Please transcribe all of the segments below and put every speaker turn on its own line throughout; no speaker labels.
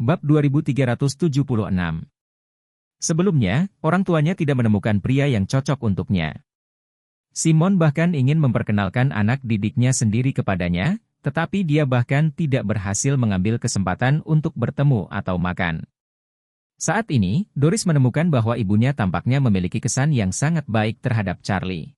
Bab 2376. Sebelumnya, orang tuanya tidak menemukan pria yang cocok untuknya. Simon bahkan ingin memperkenalkan anak didiknya sendiri kepadanya, tetapi dia bahkan tidak berhasil mengambil kesempatan untuk bertemu atau makan. Saat ini, Doris menemukan bahwa ibunya tampaknya memiliki kesan yang sangat baik terhadap Charlie.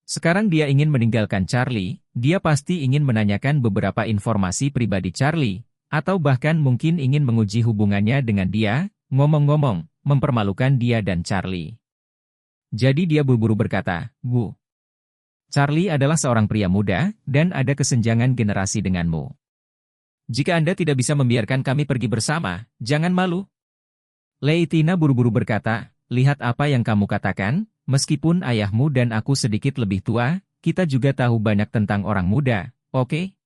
Sekarang dia ingin meninggalkan Charlie, dia pasti ingin menanyakan beberapa informasi pribadi Charlie, atau bahkan mungkin ingin menguji hubungannya dengan dia, ngomong-ngomong, mempermalukan dia dan Charlie. Jadi dia buru-buru berkata, "Bu, Charlie adalah seorang pria muda, dan ada kesenjangan generasi denganmu. Jika Anda tidak bisa membiarkan kami pergi bersama, jangan malu." Leitina buru-buru berkata, "Lihat apa yang kamu katakan, meskipun ayahmu dan aku sedikit lebih tua, kita juga tahu banyak tentang orang muda, oke?"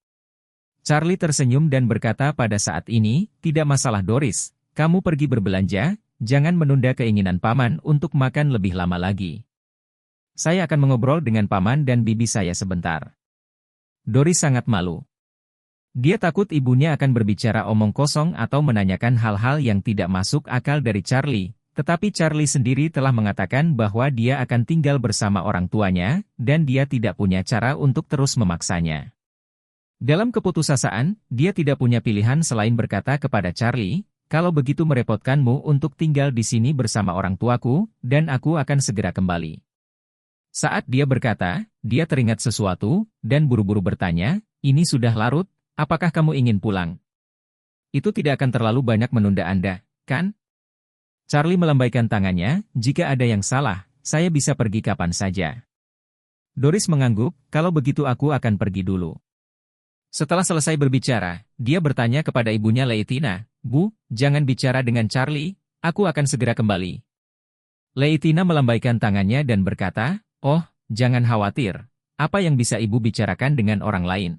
Charlie tersenyum dan berkata pada saat ini, "Tidak masalah Doris, kamu pergi berbelanja, jangan menunda keinginan paman untuk makan lebih lama lagi. Saya akan mengobrol dengan paman dan bibi saya sebentar." Doris sangat malu. Dia takut ibunya akan berbicara omong kosong atau menanyakan hal-hal yang tidak masuk akal dari Charlie, tetapi Charlie sendiri telah mengatakan bahwa dia akan tinggal bersama orang tuanya, dan dia tidak punya cara untuk terus memaksanya. Dalam keputusasaan, dia tidak punya pilihan selain berkata kepada Charlie, "Kalau begitu merepotkanmu untuk tinggal di sini bersama orang tuaku, dan aku akan segera kembali." Saat dia berkata, dia teringat sesuatu, dan buru-buru bertanya, "Ini sudah larut, apakah kamu ingin pulang? Itu tidak akan terlalu banyak menunda Anda, kan?" Charlie melambaikan tangannya, "Jika ada yang salah, saya bisa pergi kapan saja." Doris mengangguk, "Kalau begitu aku akan pergi dulu." Setelah selesai berbicara, dia bertanya kepada ibunya Leitina, "Bu, jangan bicara dengan Charlie, aku akan segera kembali." Leitina melambaikan tangannya dan berkata, "Oh, jangan khawatir, apa yang bisa ibu bicarakan dengan orang lain?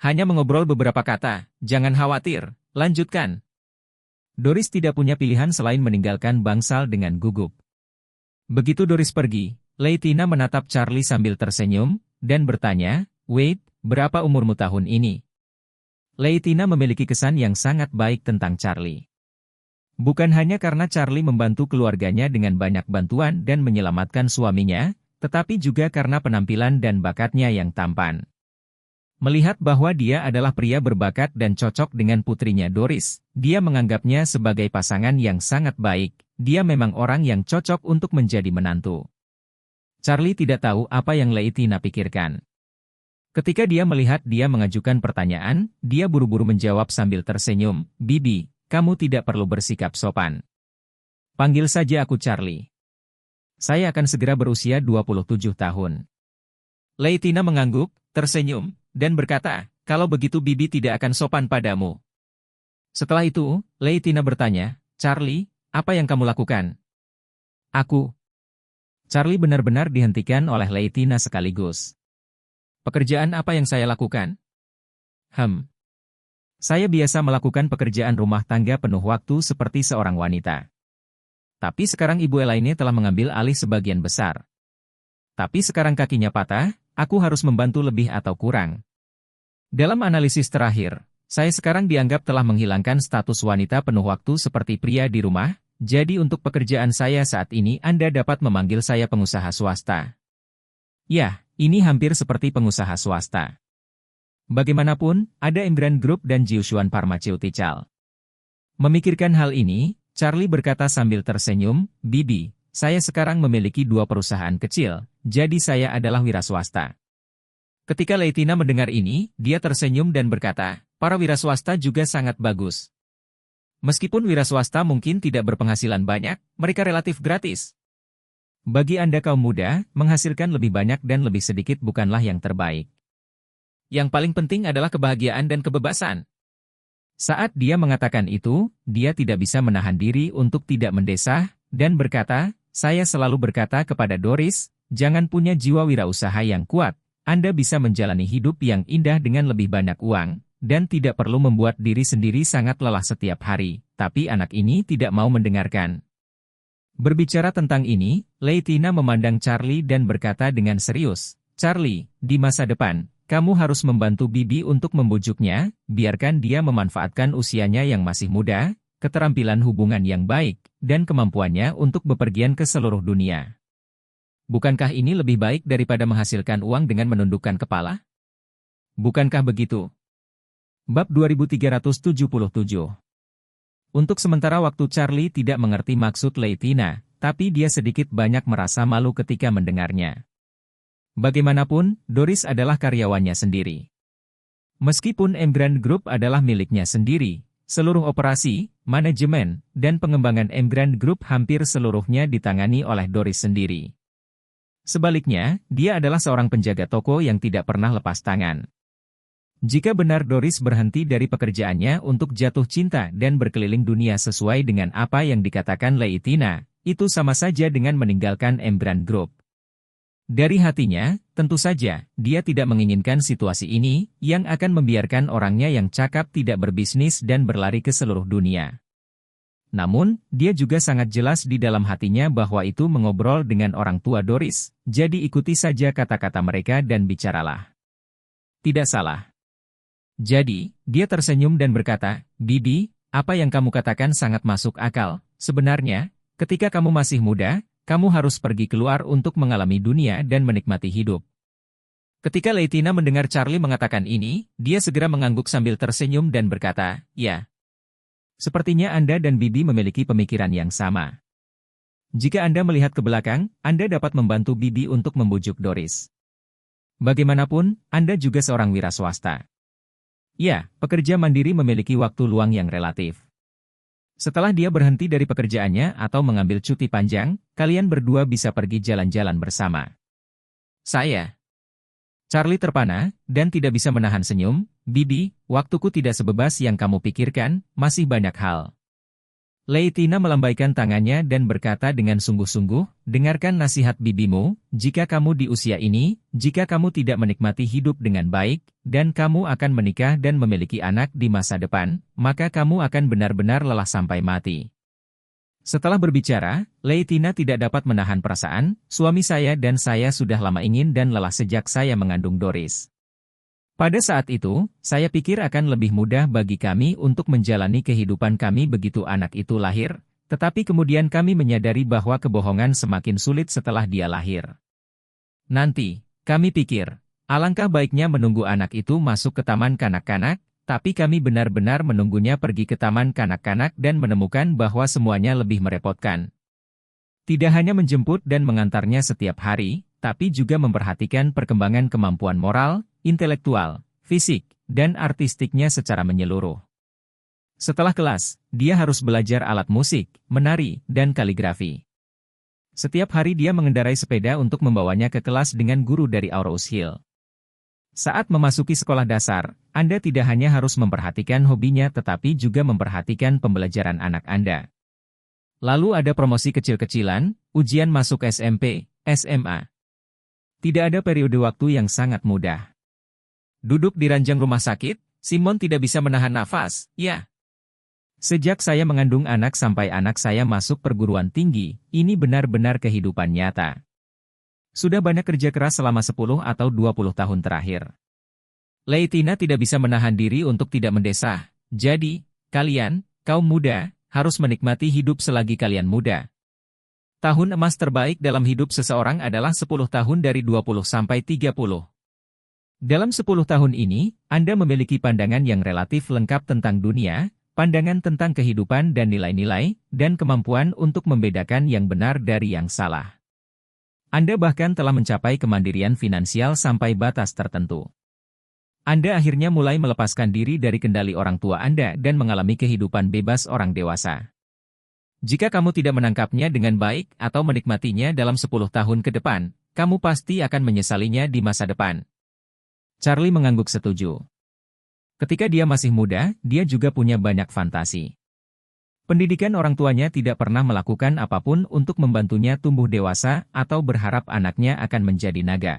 Hanya mengobrol beberapa kata, jangan khawatir, lanjutkan." Doris tidak punya pilihan selain meninggalkan bangsal dengan gugup. Begitu Doris pergi, Leitina menatap Charlie sambil tersenyum, dan bertanya, "Wait, berapa umurmu tahun ini?" Leitina memiliki kesan yang sangat baik tentang Charlie. Bukan hanya karena Charlie membantu keluarganya dengan banyak bantuan dan menyelamatkan suaminya, tetapi juga karena penampilan dan bakatnya yang tampan. Melihat bahwa dia adalah pria berbakat dan cocok dengan putrinya Doris, dia menganggapnya sebagai pasangan yang sangat baik, dia memang orang yang cocok untuk menjadi menantu. Charlie tidak tahu apa yang Leitina pikirkan. Ketika dia melihat dia mengajukan pertanyaan, dia buru-buru menjawab sambil tersenyum, "Bibi, kamu tidak perlu bersikap sopan. Panggil saja aku Charlie. Saya akan segera berusia 27 tahun." Leitina mengangguk, tersenyum, dan berkata, "Kalau begitu Bibi tidak akan sopan padamu." Setelah itu, Leitina bertanya, "Charlie, apa yang kamu lakukan?" "Aku." Charlie benar-benar dihentikan oleh Leitina sekaligus. "Pekerjaan apa yang saya lakukan?" Saya biasa melakukan pekerjaan rumah tangga penuh waktu seperti seorang wanita. Tapi sekarang Ibu Elaine telah mengambil alih sebagian besar. Tapi sekarang kakinya patah, aku harus membantu lebih atau kurang. Dalam analisis terakhir, saya sekarang dianggap telah menghilangkan status wanita penuh waktu seperti pria di rumah, jadi untuk pekerjaan saya saat ini Anda dapat memanggil saya pengusaha swasta. Ya, ini hampir seperti pengusaha swasta. Bagaimanapun, ada Emgrand Group dan Jiuquan Pharmaceutical. Memikirkan hal ini, Charlie berkata sambil tersenyum, "Bibi, saya sekarang memiliki 2 perusahaan kecil, jadi saya adalah wira swasta." Ketika Leitina mendengar ini, dia tersenyum dan berkata, "Para wira swasta juga sangat bagus. Meskipun wira swasta mungkin tidak berpenghasilan banyak, mereka relatif gratis. Bagi Anda kaum muda, menghasilkan lebih banyak dan lebih sedikit bukanlah yang terbaik. Yang paling penting adalah kebahagiaan dan kebebasan." Saat dia mengatakan itu, dia tidak bisa menahan diri untuk tidak mendesah, dan berkata, "Saya selalu berkata kepada Doris, jangan punya jiwa wirausaha yang kuat, Anda bisa menjalani hidup yang indah dengan lebih banyak uang, dan tidak perlu membuat diri sendiri sangat lelah setiap hari." Tapi anak ini tidak mau mendengarkan. Berbicara tentang ini, Leitina memandang Charlie dan berkata dengan serius, "Charlie, di masa depan, kamu harus membantu Bibi untuk membujuknya, biarkan dia memanfaatkan usianya yang masih muda, keterampilan hubungan yang baik, dan kemampuannya untuk bepergian ke seluruh dunia. Bukankah ini lebih baik daripada menghasilkan uang dengan menundukkan kepala? Bukankah begitu? Bab 2377. Untuk sementara waktu Charlie tidak mengerti maksud Leitina, tapi dia sedikit banyak merasa malu ketika mendengarnya. Bagaimanapun, Doris adalah karyawannya sendiri. Meskipun Emgrand Group adalah miliknya sendiri, seluruh operasi, manajemen, dan pengembangan Emgrand Group hampir seluruhnya ditangani oleh Doris sendiri. Sebaliknya, dia adalah seorang penjaga toko yang tidak pernah lepas tangan. Jika benar Doris berhenti dari pekerjaannya untuk jatuh cinta dan berkeliling dunia sesuai dengan apa yang dikatakan Leitina, itu sama saja dengan meninggalkan Emgrand Group. Dari hatinya, tentu saja, dia tidak menginginkan situasi ini, yang akan membiarkan orangnya yang cakap tidak berbisnis dan berlari ke seluruh dunia. Namun, dia juga sangat jelas di dalam hatinya bahwa itu mengobrol dengan orang tua Doris, jadi ikuti saja kata-kata mereka dan bicaralah. Tidak salah. Jadi, dia tersenyum dan berkata, Bibi, apa yang kamu katakan sangat masuk akal. Sebenarnya, ketika kamu masih muda, kamu harus pergi keluar untuk mengalami dunia dan menikmati hidup. Ketika Leitina mendengar Charlie mengatakan ini, dia segera mengangguk sambil tersenyum dan berkata, ya. Sepertinya Anda dan Bibi memiliki pemikiran yang sama. Jika Anda melihat ke belakang, Anda dapat membantu Bibi untuk membujuk Doris. Bagaimanapun, Anda juga seorang wira swasta. Ya, pekerja mandiri memiliki waktu luang yang relatif. Setelah dia berhenti dari pekerjaannya atau mengambil cuti panjang, kalian berdua bisa pergi jalan-jalan bersama. Saya. Charlie terpana, dan tidak bisa menahan senyum. Bibi, waktuku tidak sebebas yang kamu pikirkan, masih banyak hal. Leitina melambaikan tangannya dan berkata dengan sungguh-sungguh, dengarkan nasihat bibimu, jika kamu di usia ini, jika kamu tidak menikmati hidup dengan baik, dan kamu akan menikah dan memiliki anak di masa depan, maka kamu akan benar-benar lelah sampai mati. Setelah berbicara, Leitina tidak dapat menahan perasaan, suami saya dan saya sudah lama ingin dan lelah sejak saya mengandung Doris. Pada saat itu, saya pikir akan lebih mudah bagi kami untuk menjalani kehidupan kami begitu anak itu lahir, tetapi kemudian kami menyadari bahwa kebohongan semakin sulit setelah dia lahir. Nanti, kami pikir, alangkah baiknya menunggu anak itu masuk ke taman kanak-kanak, tapi kami benar-benar menunggunya pergi ke taman kanak-kanak dan menemukan bahwa semuanya lebih merepotkan. Tidak hanya menjemput dan mengantarnya setiap hari, tapi juga memperhatikan perkembangan kemampuan moral, intelektual, fisik, dan artistiknya secara menyeluruh. Setelah kelas, dia harus belajar alat musik, menari, dan kaligrafi. Setiap hari dia mengendarai sepeda untuk membawanya ke kelas dengan guru dari Aurous Hill. Saat memasuki sekolah dasar, Anda tidak hanya harus memperhatikan hobinya tetapi juga memperhatikan pembelajaran anak Anda. Lalu ada promosi kecil-kecilan, ujian masuk SMP, SMA. Tidak ada periode waktu yang sangat mudah. Duduk di ranjang rumah sakit, Simon tidak bisa menahan nafas, ya. Sejak saya mengandung anak sampai anak saya masuk perguruan tinggi, ini benar-benar kehidupan nyata. Sudah banyak kerja keras selama 10 atau 20 tahun terakhir. Leitina tidak bisa menahan diri untuk tidak mendesah. Jadi, kalian, kaum muda, harus menikmati hidup selagi kalian muda. Tahun emas terbaik dalam hidup seseorang adalah 10 tahun dari 20 sampai 30. Dalam 10 tahun ini, Anda memiliki pandangan yang relatif lengkap tentang dunia, pandangan tentang kehidupan dan nilai-nilai, dan kemampuan untuk membedakan yang benar dari yang salah. Anda bahkan telah mencapai kemandirian finansial sampai batas tertentu. Anda akhirnya mulai melepaskan diri dari kendali orang tua Anda dan mengalami kehidupan bebas orang dewasa. Jika kamu tidak menangkapnya dengan baik atau menikmatinya dalam 10 tahun ke depan, kamu pasti akan menyesalinya di masa depan. Charlie mengangguk setuju. Ketika dia masih muda, dia juga punya banyak fantasi. Pendidikan orang tuanya tidak pernah melakukan apapun untuk membantunya tumbuh dewasa atau berharap anaknya akan menjadi naga.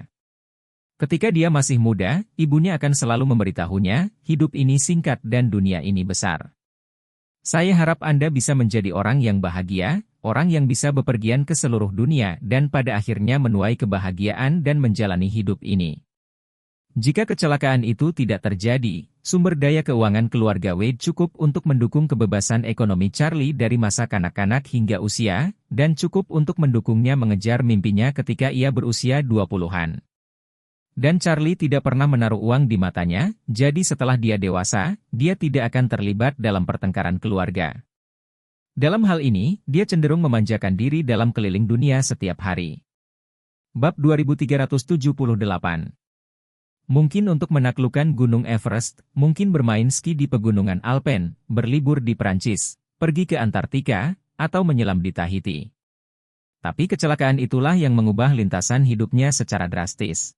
Ketika dia masih muda, ibunya akan selalu memberitahunya, hidup ini singkat dan dunia ini besar. Saya harap Anda bisa menjadi orang yang bahagia, orang yang bisa bepergian ke seluruh dunia dan pada akhirnya menuai kebahagiaan dan menjalani hidup ini. Jika kecelakaan itu tidak terjadi, sumber daya keuangan keluarga Wade cukup untuk mendukung kebebasan ekonomi Charlie dari masa kanak-kanak hingga usia, dan cukup untuk mendukungnya mengejar mimpinya ketika ia berusia 20-an. Dan Charlie tidak pernah menaruh uang di matanya, jadi setelah dia dewasa, dia tidak akan terlibat dalam pertengkaran keluarga. Dalam hal ini, dia cenderung memanjakan diri dalam keliling dunia setiap hari. Bab 2378. Mungkin untuk menaklukkan Gunung Everest, mungkin bermain ski di pegunungan Alpen, berlibur di Prancis, pergi ke Antartika, atau menyelam di Tahiti. Tapi kecelakaan itulah yang mengubah lintasan hidupnya secara drastis.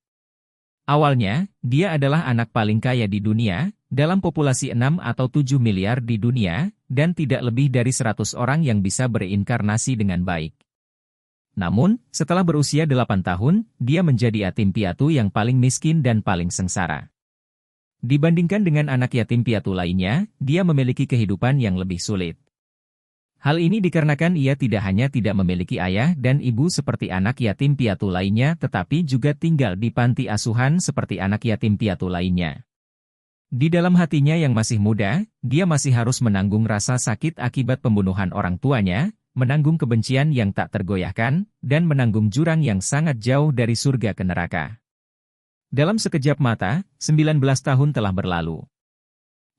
Awalnya, dia adalah anak paling kaya di dunia, dalam populasi 6 atau 7 miliar di dunia, dan tidak lebih dari 100 orang yang bisa bereinkarnasi dengan baik. Namun, setelah berusia 8 tahun, dia menjadi yatim piatu yang paling miskin dan paling sengsara. Dibandingkan dengan anak yatim piatu lainnya, dia memiliki kehidupan yang lebih sulit. Hal ini dikarenakan ia tidak hanya tidak memiliki ayah dan ibu seperti anak yatim piatu lainnya tetapi juga tinggal di panti asuhan seperti anak yatim piatu lainnya. Di dalam hatinya yang masih muda, dia masih harus menanggung rasa sakit akibat pembunuhan orang tuanya, menanggung kebencian yang tak tergoyahkan, dan menanggung jurang yang sangat jauh dari surga ke neraka. Dalam sekejap mata, 19 tahun telah berlalu.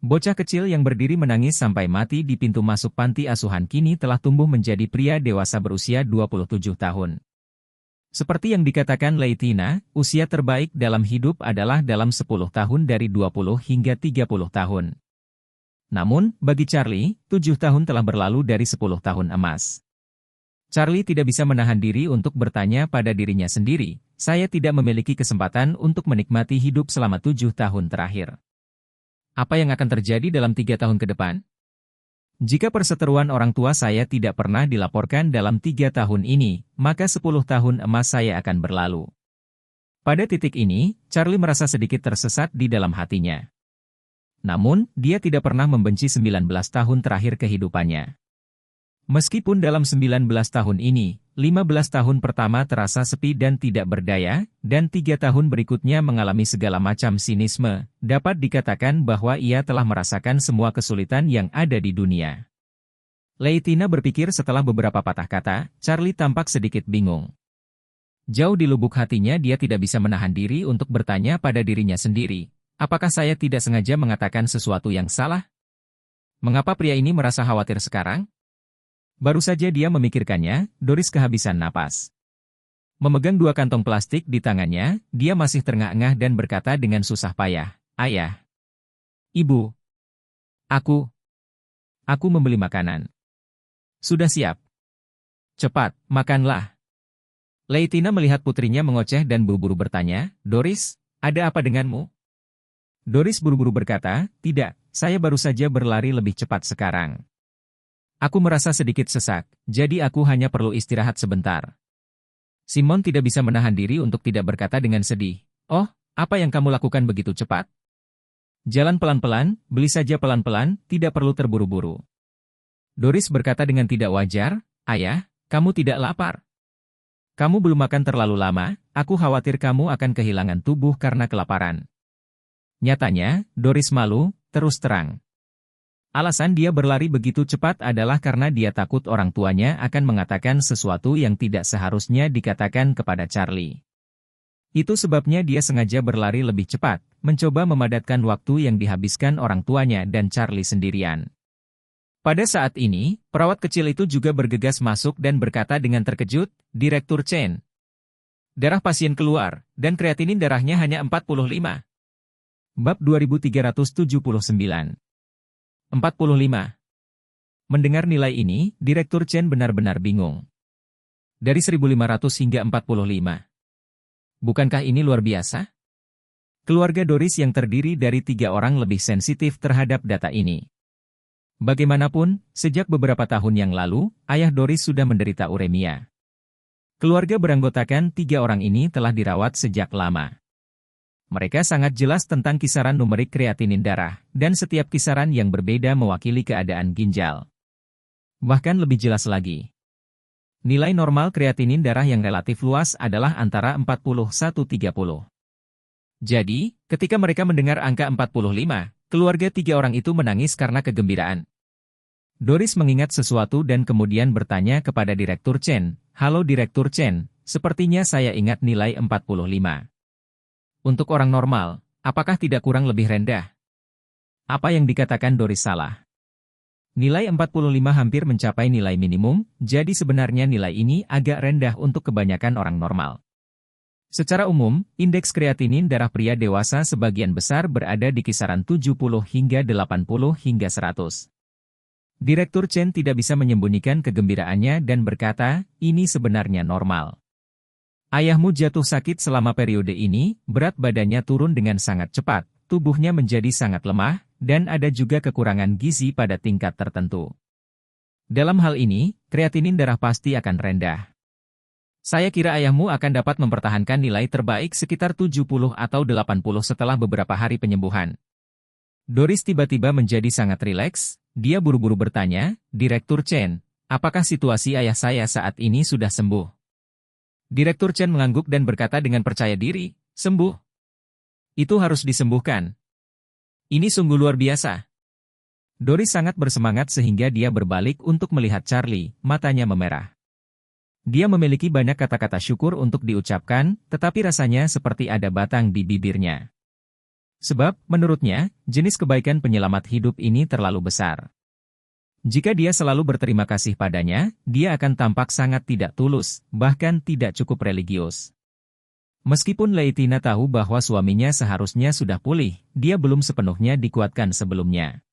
Bocah kecil yang berdiri menangis sampai mati di pintu masuk panti asuhan kini telah tumbuh menjadi pria dewasa berusia 27 tahun. Seperti yang dikatakan Leitina, usia terbaik dalam hidup adalah dalam 10 tahun dari 20 hingga 30 tahun. Namun, bagi Charlie, 7 tahun telah berlalu dari 10 tahun emas. Charlie tidak bisa menahan diri untuk bertanya pada dirinya sendiri, saya tidak memiliki kesempatan untuk menikmati hidup selama 7 tahun terakhir. Apa yang akan terjadi dalam 3 tahun ke depan? Jika perseteruan orang tua saya tidak pernah dilaporkan dalam 3 tahun ini, maka 10 tahun emas saya akan berlalu. Pada titik ini, Charlie merasa sedikit tersesat di dalam hatinya. Namun, dia tidak pernah membenci 19 tahun terakhir kehidupannya. Meskipun dalam 19 tahun ini, 15 tahun pertama terasa sepi dan tidak berdaya, dan 3 tahun berikutnya mengalami segala macam sinisme, dapat dikatakan bahwa ia telah merasakan semua kesulitan yang ada di dunia. Leitina berpikir setelah beberapa patah kata, Charlie tampak sedikit bingung. Jauh di lubuk hatinya dia tidak bisa menahan diri untuk bertanya pada dirinya sendiri. Apakah saya tidak sengaja mengatakan sesuatu yang salah? Mengapa pria ini merasa khawatir sekarang? Baru saja dia memikirkannya, Doris kehabisan napas. Memegang 2 kantong plastik di tangannya, dia masih terengah-engah dan berkata dengan susah payah, Ayah. Ibu. Aku membeli makanan. Sudah siap. Cepat, makanlah. Leitina melihat putrinya mengoceh dan buru-buru bertanya, Doris, ada apa denganmu? Doris buru-buru berkata, tidak, saya baru saja berlari lebih cepat sekarang. Aku merasa sedikit sesak, jadi aku hanya perlu istirahat sebentar. Simon tidak bisa menahan diri untuk tidak berkata dengan sedih, oh, apa yang kamu lakukan begitu cepat? Jalan pelan-pelan, beli saja pelan-pelan, tidak perlu terburu-buru. Doris berkata dengan tidak wajar, Ayah, kamu tidak lapar. Kamu belum makan terlalu lama, aku khawatir kamu akan kehilangan tubuh karena kelaparan. Nyatanya, Doris malu, terus terang. Alasan dia berlari begitu cepat adalah karena dia takut orang tuanya akan mengatakan sesuatu yang tidak seharusnya dikatakan kepada Charlie. Itu sebabnya dia sengaja berlari lebih cepat, mencoba memadatkan waktu yang dihabiskan orang tuanya dan Charlie sendirian. Pada saat ini, perawat kecil itu juga bergegas masuk dan berkata dengan terkejut, Direktur Chen. Darah pasien keluar, dan kreatinin darahnya hanya 45. Bab 2379. 45. Mendengar nilai ini, Direktur Chen benar-benar bingung. Dari 1.500 hingga 45. Bukankah ini luar biasa? Keluarga Doris yang terdiri dari 3 orang lebih sensitif terhadap data ini. Bagaimanapun, sejak beberapa tahun yang lalu, ayah Doris sudah menderita uremia. Keluarga beranggotakan 3 orang ini telah dirawat sejak lama. Mereka sangat jelas tentang kisaran numerik kreatinin darah, dan setiap kisaran yang berbeda mewakili keadaan ginjal. Bahkan lebih jelas lagi. Nilai normal kreatinin darah yang relatif luas adalah antara 40–30. Jadi, ketika mereka mendengar angka 45, keluarga 3 orang itu menangis karena kegembiraan. Doris mengingat sesuatu dan kemudian bertanya kepada Direktur Chen, "Halo Direktur Chen, sepertinya saya ingat nilai 45. Untuk orang normal, apakah tidak kurang lebih rendah?" Apa yang dikatakan Doris salah. Nilai 45 hampir mencapai nilai minimum, jadi sebenarnya nilai ini agak rendah untuk kebanyakan orang normal. Secara umum, indeks kreatinin darah pria dewasa sebagian besar berada di kisaran 70 hingga 80 hingga 100. Direktur Chen tidak bisa menyembunyikan kegembiraannya dan berkata, "Ini sebenarnya normal. Ayahmu jatuh sakit selama periode ini, berat badannya turun dengan sangat cepat, tubuhnya menjadi sangat lemah, dan ada juga kekurangan gizi pada tingkat tertentu. Dalam hal ini, kreatinin darah pasti akan rendah. Saya kira ayahmu akan dapat mempertahankan nilai terbaik sekitar 70 atau 80 setelah beberapa hari penyembuhan." Doris tiba-tiba menjadi sangat rileks, dia buru-buru bertanya, "Direktur Chen, apakah situasi ayah saya saat ini sudah sembuh?" Direktur Chen mengangguk dan berkata dengan percaya diri, "Sembuh? Itu harus disembuhkan. Ini sungguh luar biasa." Doris sangat bersemangat sehingga dia berbalik untuk melihat Charlie, matanya memerah. Dia memiliki banyak kata-kata syukur untuk diucapkan, tetapi rasanya seperti ada batang di bibirnya. Sebab, menurutnya, jenis kebaikan penyelamat hidup ini terlalu besar. Jika dia selalu berterima kasih padanya, dia akan tampak sangat tidak tulus, bahkan tidak cukup religius. Meskipun Leitina tahu bahwa suaminya seharusnya sudah pulih, dia belum sepenuhnya dikuatkan sebelumnya.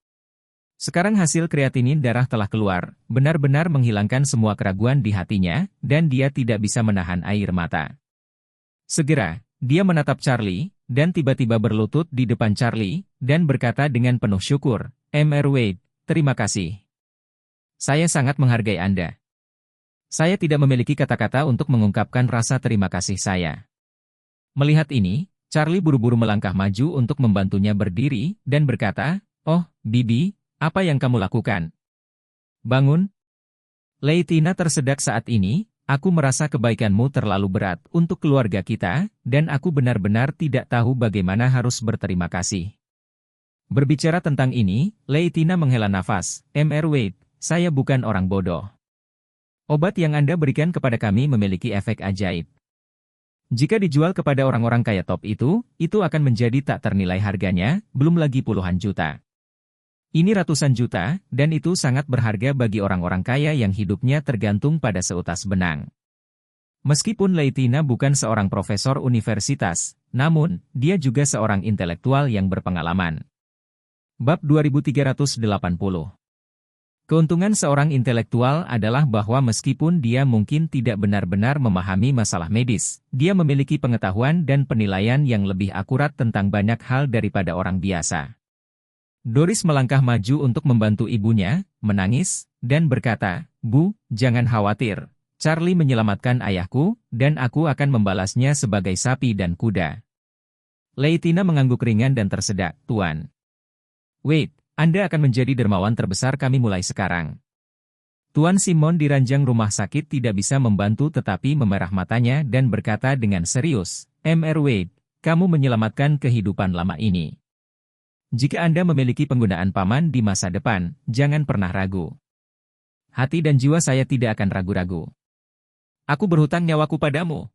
Sekarang hasil kreatinin darah telah keluar, benar-benar menghilangkan semua keraguan di hatinya, dan dia tidak bisa menahan air mata. Segera, dia menatap Charlie, dan tiba-tiba berlutut di depan Charlie, dan berkata dengan penuh syukur, "Mr. Wade, terima kasih. Saya sangat menghargai Anda. Saya tidak memiliki kata-kata untuk mengungkapkan rasa terima kasih saya." Melihat ini, Charlie buru-buru melangkah maju untuk membantunya berdiri, dan berkata, "Oh, Bibi, apa yang kamu lakukan? Bangun." "Leitina tersedak saat ini, aku merasa kebaikanmu terlalu berat untuk keluarga kita, dan aku benar-benar tidak tahu bagaimana harus berterima kasih." Berbicara tentang ini, Leitina menghela nafas, "Mr. Wade, saya bukan orang bodoh. Obat yang Anda berikan kepada kami memiliki efek ajaib. Jika dijual kepada orang-orang kaya top itu akan menjadi tak ternilai harganya, belum lagi puluhan juta. Ini ratusan juta, dan itu sangat berharga bagi orang-orang kaya yang hidupnya tergantung pada seutas benang." Meskipun Leitina bukan seorang profesor universitas, namun, dia juga seorang intelektual yang berpengalaman. Bab 2380. Keuntungan seorang intelektual adalah bahwa meskipun dia mungkin tidak benar-benar memahami masalah medis, dia memiliki pengetahuan dan penilaian yang lebih akurat tentang banyak hal daripada orang biasa. Doris melangkah maju untuk membantu ibunya, menangis, dan berkata, "Bu, jangan khawatir. Charlie menyelamatkan ayahku, dan aku akan membalasnya sebagai sapi dan kuda." Leitina mengangguk ringan dan tersedak, "Tuan Wade, Anda akan menjadi dermawan terbesar kami mulai sekarang." Tuan Simon di ranjang rumah sakit tidak bisa membantu tetapi memerah matanya dan berkata dengan serius, "Mr. Wade, kamu menyelamatkan kehidupan lama ini. Jika Anda memiliki penggunaan paman di masa depan, jangan pernah ragu. Hati dan jiwa saya tidak akan ragu-ragu. Aku berhutang nyawaku padamu."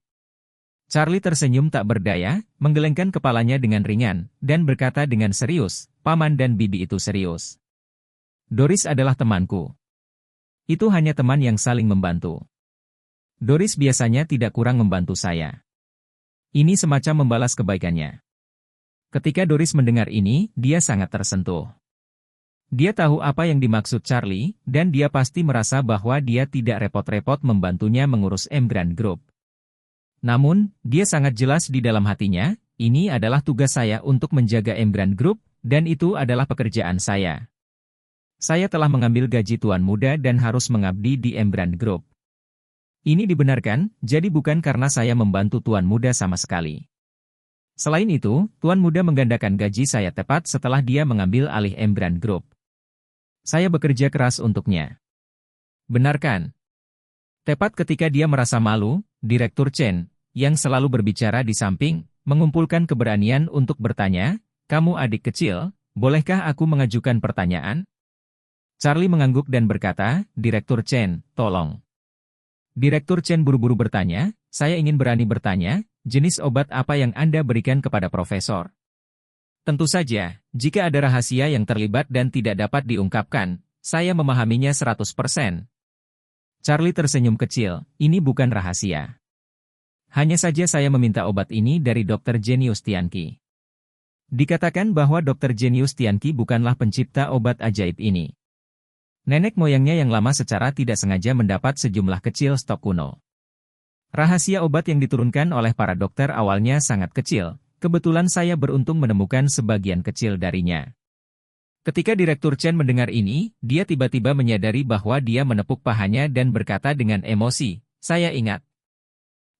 Charlie tersenyum tak berdaya, menggelengkan kepalanya dengan ringan, dan berkata dengan serius, "Paman dan bibi itu serius. Doris adalah temanku. Itu hanya teman yang saling membantu. Doris biasanya tidak kurang membantu saya. Ini semacam membalas kebaikannya." Ketika Doris mendengar ini, dia sangat tersentuh. Dia tahu apa yang dimaksud Charlie, dan dia pasti merasa bahwa dia tidak repot-repot membantunya mengurus Emgrand Group. Namun, dia sangat jelas di dalam hatinya, ini adalah tugas saya untuk menjaga Emgrand Group, dan itu adalah pekerjaan saya. Saya telah mengambil gaji tuan muda dan harus mengabdi di Emgrand Group. Ini dibenarkan, jadi bukan karena saya membantu tuan muda sama sekali. Selain itu, tuan muda menggandakan gaji saya tepat setelah dia mengambil alih Emgrand Group. Saya bekerja keras untuknya. Benarkan? Tepat ketika dia merasa malu, Direktur Chen, yang selalu berbicara di samping, mengumpulkan keberanian untuk bertanya, "Kamu adik kecil, bolehkah aku mengajukan pertanyaan?" Charlie mengangguk dan berkata, "Direktur Chen, tolong." Direktur Chen buru-buru bertanya, "Saya ingin berani bertanya, jenis obat apa yang Anda berikan kepada Profesor?" "Tentu saja, jika ada rahasia yang terlibat dan tidak dapat diungkapkan, saya memahaminya 100%. Charlie tersenyum kecil, "Ini bukan rahasia. Hanya saja saya meminta obat ini dari Dr. Genius Tianqi." Dikatakan bahwa Dr. Genius Tianqi bukanlah pencipta obat ajaib ini. Nenek moyangnya yang lama secara tidak sengaja mendapat sejumlah kecil stok kuno. Rahasia obat yang diturunkan oleh para dokter awalnya sangat kecil, kebetulan saya beruntung menemukan sebagian kecil darinya. Ketika Direktur Chen mendengar ini, dia tiba-tiba menyadari bahwa dia menepuk pahanya dan berkata dengan emosi, "Saya ingat.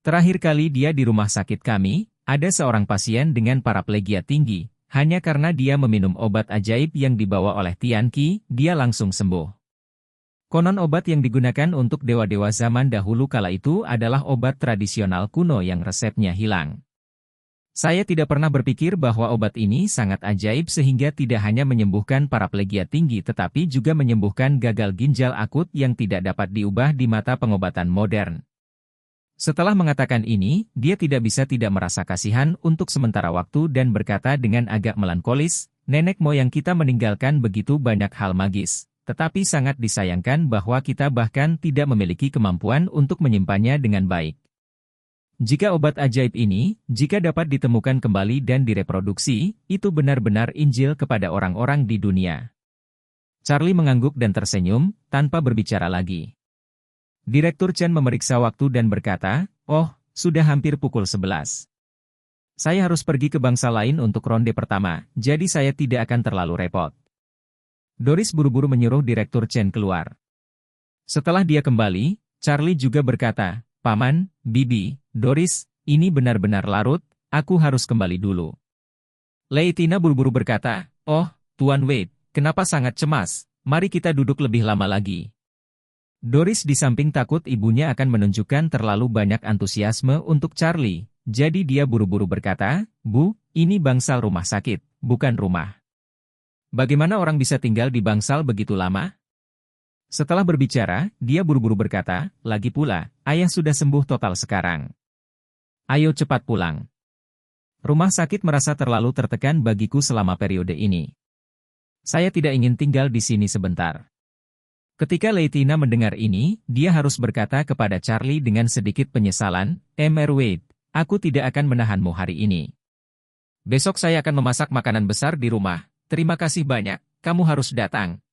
Terakhir kali dia di rumah sakit kami, ada seorang pasien dengan paraplegia tinggi, hanya karena dia meminum obat ajaib yang dibawa oleh Tianqi, dia langsung sembuh. Konon obat yang digunakan untuk dewa-dewa zaman dahulu kala itu adalah obat tradisional kuno yang resepnya hilang. Saya tidak pernah berpikir bahwa obat ini sangat ajaib sehingga tidak hanya menyembuhkan paraplegia tinggi tetapi juga menyembuhkan gagal ginjal akut yang tidak dapat diubah di mata pengobatan modern." Setelah mengatakan ini, dia tidak bisa tidak merasa kasihan untuk sementara waktu dan berkata dengan agak melankolis, "Nenek moyang kita meninggalkan begitu banyak hal magis. Tetapi sangat disayangkan bahwa kita bahkan tidak memiliki kemampuan untuk menyimpannya dengan baik. Jika obat ajaib ini, jika dapat ditemukan kembali dan direproduksi, itu benar-benar Injil kepada orang-orang di dunia." Charlie mengangguk dan tersenyum, tanpa berbicara lagi. Direktur Chen memeriksa waktu dan berkata, "Oh, sudah hampir pukul 11. Saya harus pergi ke bangsa lain untuk ronde pertama, jadi saya tidak akan terlalu repot." Doris buru-buru menyuruh Direktur Chen keluar. Setelah dia kembali, Charlie juga berkata, "Paman, Bibi, Doris, ini benar-benar larut, aku harus kembali dulu." Leitina buru-buru berkata, "Oh, Tuan Wade, kenapa sangat cemas? Mari kita duduk lebih lama lagi." Doris di samping takut ibunya akan menunjukkan terlalu banyak antusiasme untuk Charlie, jadi dia buru-buru berkata, "Bu, ini bangsal rumah sakit, bukan rumah. Bagaimana orang bisa tinggal di bangsal begitu lama?" Setelah berbicara, dia buru-buru berkata, "Lagi pula, ayah sudah sembuh total sekarang. Ayo cepat pulang. Rumah sakit merasa terlalu tertekan bagiku selama periode ini. Saya tidak ingin tinggal di sini sebentar." Ketika Leitina mendengar ini, dia harus berkata kepada Charlie dengan sedikit penyesalan, "Mr. Wade, aku tidak akan menahanmu hari ini. Besok saya akan memasak makanan besar di rumah. Terima kasih banyak, kamu harus datang."